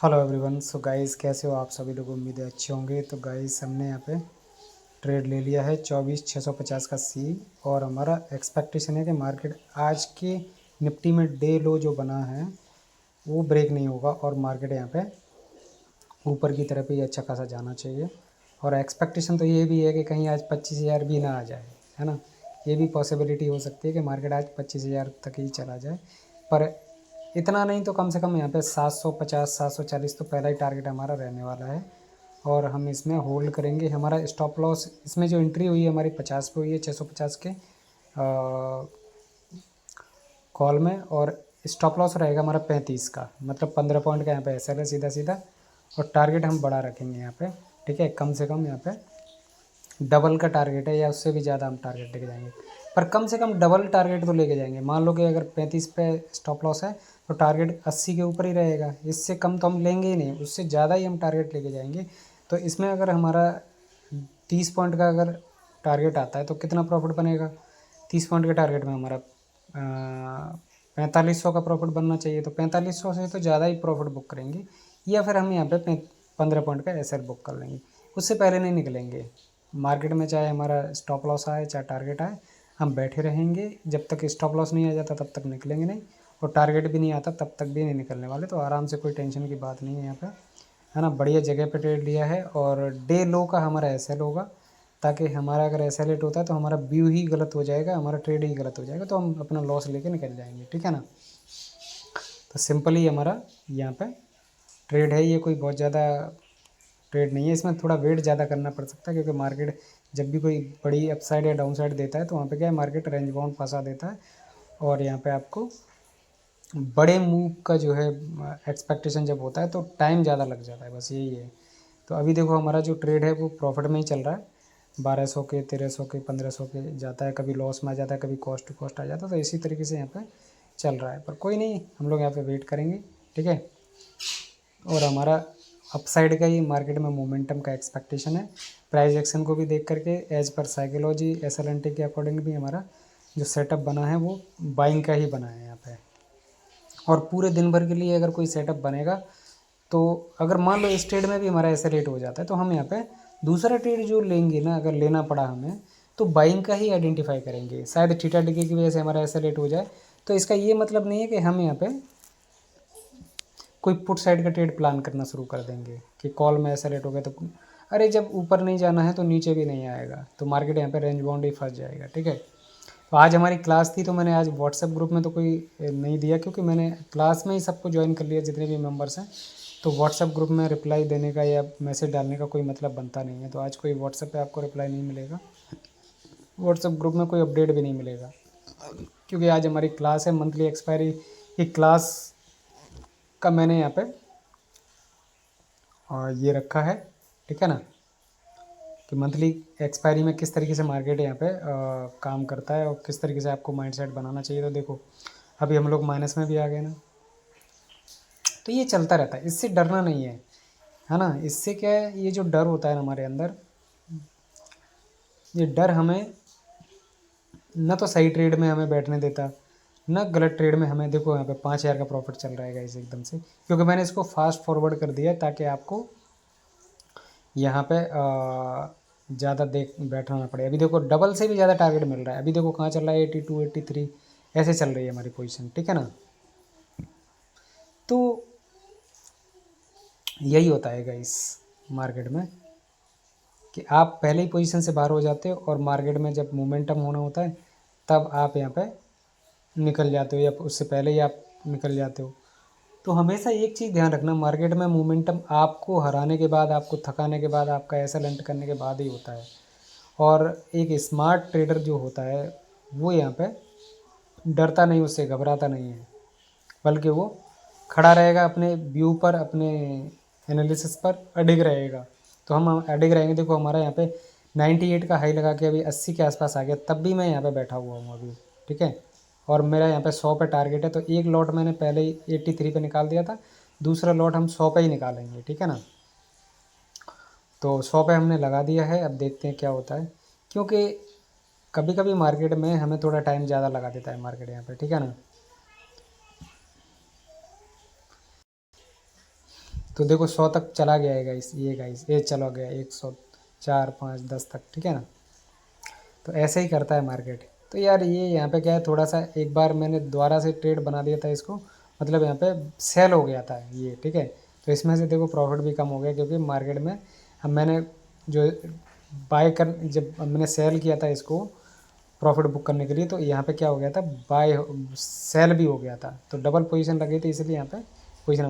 Hello everyone. So guys, कैसे हो आप सभी लोग? उम्मीद है अच्छे होंगे। तो गाइस, हमने यहाँ पे ट्रेड ले लिया है 24,650 का सी। और हमारा एक्सपेक्टेशन है कि मार्केट आज के निफ्टी में डे लो जो बना है वो ब्रेक नहीं होगा और मार्केट यहाँ पे ऊपर की तरफ ही अच्छा खासा जाना चाहिए। और एक्सपेक्टेशन तो ये भी है कि कहीं आज 25,000 भी ना आ जाए, है ना। ये भी पॉसिबिलिटी हो सकती है कि मार्केट आज 25,000 तक ही चला जाए, पर इतना नहीं तो कम से कम यहाँ पे 750 740 तो पहला ही टारगेट हमारा रहने वाला है। और हम इसमें होल्ड करेंगे। हमारा स्टॉप लॉस इसमें जो एंट्री हुई है हमारी 50 पे हुई है, 650 के कॉल में। और स्टॉप लॉस रहेगा हमारा 35 का, मतलब 15 पॉइंट का यहाँ पे एसएल है सीधा सीधा। और टारगेट हम बड़ा रखेंगे यहाँ पे, ठीक है। कम से कम यहाँ पे डबल का टारगेट है या उससे भी ज़्यादा हम टारगेट लेके जाएंगे, पर कम से कम डबल टारगेट तो लेके जाएंगे। मान लो कि अगर 35 पे स्टॉप लॉस है तो टारगेट 80 के ऊपर ही रहेगा। इससे कम तो हम लेंगे ही नहीं, उससे ज़्यादा ही हम टारगेट लेके जाएंगे। तो इसमें अगर हमारा 30 पॉइंट का अगर टारगेट आता है तो कितना प्रॉफिट बनेगा? 30 पॉइंट के टारगेट में हमारा 4500 का प्रॉफिट बनना चाहिए। तो 4500 से तो ज़्यादा ही प्रॉफिट बुक करेंगे, या फिर हम यहाँ पे 15 पॉइंट का एसएल बुक कर लेंगे। उससे पहले नहीं निकलेंगे मार्केट में। चाहे हमारा स्टॉप लॉस आए चाहे टारगेट आए, हम बैठे रहेंगे। जब तक स्टॉप लॉस नहीं आ जाता तब तक निकलेंगे नहीं, और टारगेट भी नहीं आता तब तक भी नहीं निकलने वाले। तो आराम से, कोई टेंशन की बात नहीं है यहाँ पे, है ना। बढ़िया जगह पे ट्रेड लिया है। और डे लो का हमारा एसएल होगा, ताकि हमारा अगर एसएल हिट होता है तो हमारा व्यू ही गलत हो जाएगा, हमारा ट्रेड ही गलत हो जाएगा, तो हम अपना लॉस लेके निकल जाएंगे, ठीक है ना। तो सिंपली हमारा यहाँ पे ट्रेड है। ये कोई बहुत ज़्यादा ट्रेड नहीं है, इसमें थोड़ा वेट ज़्यादा करना पड़ सकता है, क्योंकि मार्केट जब भी कोई बड़ी अपसाइड या डाउन साइड देता है तो वहाँ पे क्या है, मार्केट रेंज बाउंड फंसा देता है। और यहाँ पे आपको बड़े मूव का जो है एक्सपेक्टेशन जब होता है तो टाइम ज़्यादा लग जाता है, बस यही है। तो अभी देखो हमारा जो ट्रेड है वो प्रॉफिट में ही चल रहा है। 1200 के, 1300 के, 1500 के जाता है, कभी लॉस में आ जाता है, कभी कॉस्ट टू कॉस्ट आ जाता है। तो इसी तरीके से यहाँ पे चल रहा है, पर कोई नहीं, हम लोग यहाँ पे वेट करेंगे, ठीक है। और हमारा अपसाइड का ही मार्केट में मोमेंटम का एक्सपेक्टेशन है। प्राइस एक्शन को भी देख करके एज पर साइकोलॉजी एसएलएनटी के अकॉर्डिंग भी हमारा जो सेटअप बना है वो बाइंग का ही बना है यहाँ पे। और पूरे दिन भर के लिए अगर कोई सेटअप बनेगा तो अगर मान लो इस ट्रेड में भी हमारा ऐसे रेट हो जाता है तो हम यहाँ पे दूसरा ट्रेड जो लेंगे ना, अगर लेना पड़ा हमें, तो बाइंग का ही आइडेंटिफाई करेंगे। शायद थीटा डिके की वजह से हमारा ऐसा रेट हो जाए, तो इसका ये मतलब नहीं है कि हम यहाँ पे कोई पुट साइड का ट्रेड प्लान करना शुरू कर देंगे कि कॉल में ऐसा रेट हो गया तो अरे, जब ऊपर नहीं जाना है तो नीचे भी नहीं आएगा, तो मार्केट यहाँ पे रेंज बाउंड ही फंस जाएगा, ठीक है। तो आज हमारी क्लास थी, तो मैंने आज व्हाट्सएप ग्रुप में तो कोई नहीं दिया, क्योंकि मैंने क्लास में ही सबको ज्वाइन कर लिया जितने भी मेंबर्स हैं। तो व्हाट्सएप ग्रुप में रिप्लाई देने का या मैसेज डालने का कोई मतलब बनता नहीं है। तो आज कोई व्हाट्सएप पे आपको रिप्लाई नहीं मिलेगा, व्हाट्सएप ग्रुप में कोई अपडेट भी नहीं मिलेगा, क्योंकि आज हमारी क्लास है मंथली एक्सपायरी की क्लास का मैंने यहाँ पे ये रखा है, ठीक है ना, कि मंथली एक्सपायरी में किस तरीके से मार्केट यहाँ पे काम करता है और किस तरीके से आपको माइंडसेट बनाना चाहिए। तो देखो अभी हम लोग माइनस में भी आ गए ना, तो ये चलता रहता है, इससे डरना नहीं है ना। इससे क्या है, ये जो डर होता है ना हमारे अंदर, ये डर हमें न तो सही ट्रेड में हमें बैठने देता, न गलत ट्रेड में हमें। देखो यहाँ पे 5,000 का प्रॉफिट चल रहा है गाइस एकदम से, क्योंकि मैंने इसको फास्ट फॉरवर्ड कर दिया ताकि आपको यहाँ पे ज़्यादा देख बैठना ना पड़े। अभी देखो डबल से भी ज़्यादा टारगेट मिल रहा है। अभी देखो कहाँ चल रहा है, 82 83 ऐसे चल रही है हमारी पोजीशन, ठीक है ना। तो यही होता है गाइस मार्केट में, कि आप पहले ही पोजीशन से बाहर हो जाते हो और मार्केट में जब मोमेंटम होना होता है तब आप यहाँ पे निकल जाते हो, या उससे पहले ही आप निकल जाते हो। तो हमेशा एक चीज़ ध्यान रखना, मार्केट में मोमेंटम आपको हराने के बाद, आपको थकाने के बाद, आपका ऐसा लंट करने के बाद ही होता है। और एक स्मार्ट ट्रेडर जो होता है वो यहाँ पे डरता नहीं, उससे घबराता नहीं है, बल्कि वो खड़ा रहेगा अपने व्यू पर, अपने एनालिसिस पर अडिग रहेगा। तो हम अडिग रहेंगे। देखो हमारा यहाँ पे 98 का हाई लगा के अभी 80 के आसपास आ गया, तब भी मैं यहाँ पे बैठा हुआ हूँ अभी, ठीक है। और मेरा यहाँ पे 100 पे टारगेट है, तो एक लॉट मैंने पहले ही 83 पे निकाल दिया था, दूसरा लॉट हम 100 पे ही निकालेंगे, ठीक है ना। तो 100 पे हमने लगा दिया है, अब देखते हैं क्या होता है, क्योंकि कभी कभी मार्केट में हमें थोड़ा टाइम ज़्यादा लगा देता है मार्केट यहाँ पे, ठीक है ना। तो देखो 100 तक चला गया है गाइस, ये गाइस ये चला गया 100, 4, 5, 10 तक, ठीक है ना। तो ऐसे ही करता है मार्केट। तो यार ये यहाँ पे क्या है, थोड़ा सा एक बार मैंने दोबारा से ट्रेड बना दिया था इसको, मतलब यहाँ पे सेल हो गया था ये, ठीक है। तो इसमें से देखो प्रॉफिट भी कम हो गया, क्योंकि मार्केट में अब मैंने जो बाय कर जब मैंने सेल किया था इसको प्रॉफिट बुक करने के लिए, तो यहाँ पे क्या हो गया था, बाय सेल भी हो गया था, तो डबल पोजीशन लगी थी, इसलिए यहाँ पे पोजीशन